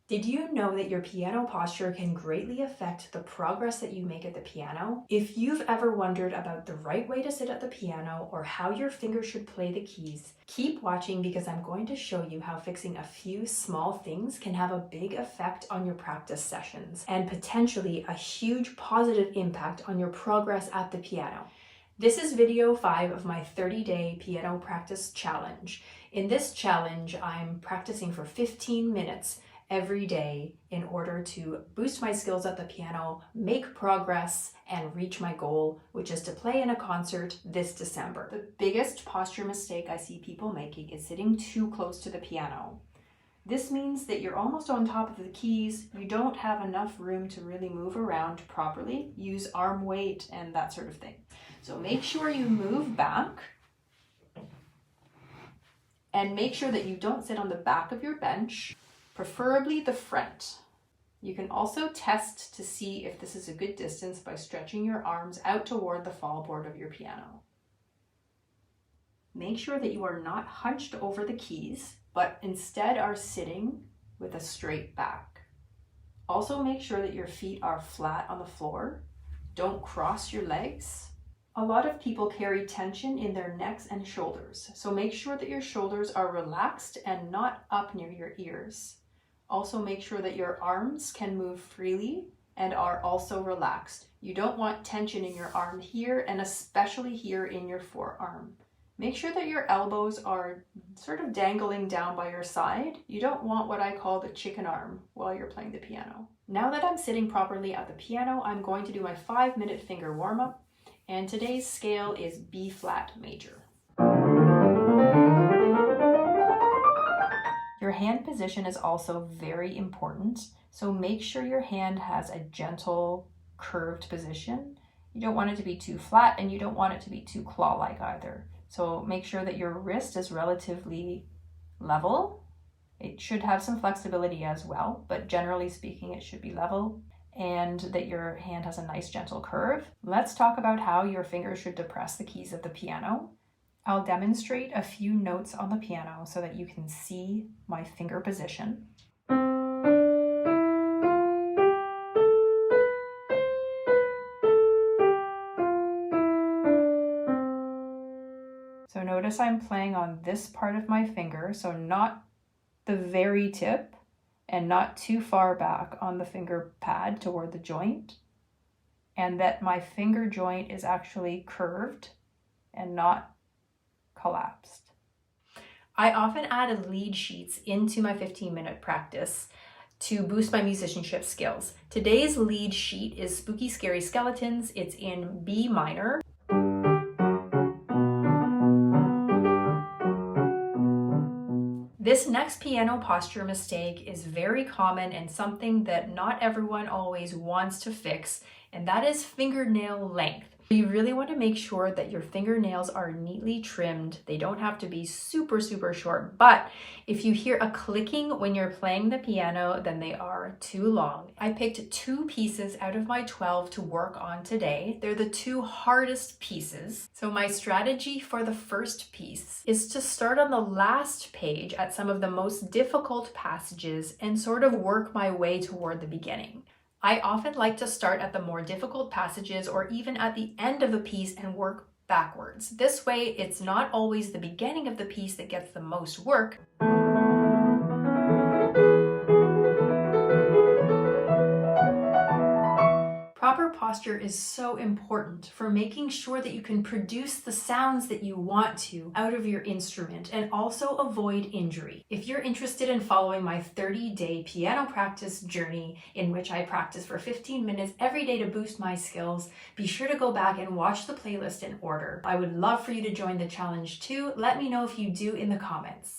Did you know that your piano posture can greatly affect the progress that you make at the piano? If you've ever wondered about the right way to sit at the piano or how your fingers should play the keys, keep watching because I'm going to show you how fixing a few small things can have a big effect on your practice sessions and potentially a huge positive impact on your progress at the piano. This is video 5 of my 30-day piano practice challenge. In this challenge, I'm practicing for 15 minutes every day in order to boost my skills at the piano, make progress, and reach my goal, which is to play in a concert this December. The biggest posture mistake I see people making is sitting too close to the piano. This means that you're almost on top of the keys, you don't have enough room to really move around properly, use arm weight, and that sort of thing. So make sure you move back and make sure that you don't sit on the back of your bench, preferably the front. You can also test to see if this is a good distance by stretching your arms out toward the fall board of your piano. Make sure that you are not hunched over the keys, but instead are sitting with a straight back. Also make sure that your feet are flat on the floor. Don't cross your legs. A lot of people carry tension in their necks and shoulders, so make sure that your shoulders are relaxed and not up near your ears. Also make sure that your arms can move freely and are also relaxed. You don't want tension in your arm here and especially here in your forearm. Make sure that your elbows are sort of dangling down by your side. You don't want what I call the chicken arm while you're playing the piano. Now that I'm sitting properly at the piano, I'm going to do my 5-minute finger warm-up, and today's scale is B flat major. Your hand position is also very important, so make sure your hand has a gentle, curved position. You don't want it to be too flat and you don't want it to be too claw-like either. So make sure that your wrist is relatively level. It should have some flexibility as well, but generally speaking, it should be level, and that your hand has a nice gentle curve. Let's talk about how your fingers should depress the keys of the piano. I'll demonstrate a few notes on the piano so that you can see my finger position. So notice I'm playing on this part of my finger, so not the very tip and not too far back on the finger pad toward the joint, and that my finger joint is actually curved and not collapsed. I often add lead sheets into my 15-minute practice to boost my musicianship skills. Today's lead sheet is Spooky Scary Skeletons. It's in B minor. This next piano posture mistake is very common and something that not everyone always wants to fix, and that is fingernail length. You really want to make sure that your fingernails are neatly trimmed. They don't have to be super short, but if you hear a clicking when you're playing the piano, then they are too long. I picked 2 pieces out of my 12 to work on today. They're the 2 hardest pieces. So my strategy for the first piece is to start on the last page at some of the most difficult passages and sort of work my way toward the beginning. I often like to start at the more difficult passages or even at the end of a piece and work backwards. This way, it's not always the beginning of the piece that gets the most work. Proper posture is so important for making sure that you can produce the sounds that you want to out of your instrument and also avoid injury. If you're interested in following my 30-day piano practice journey in which I practice for 15 minutes every day to boost my skills, be sure to go back and watch the playlist in order. I would love for you to join the challenge too. Let me know if you do in the comments.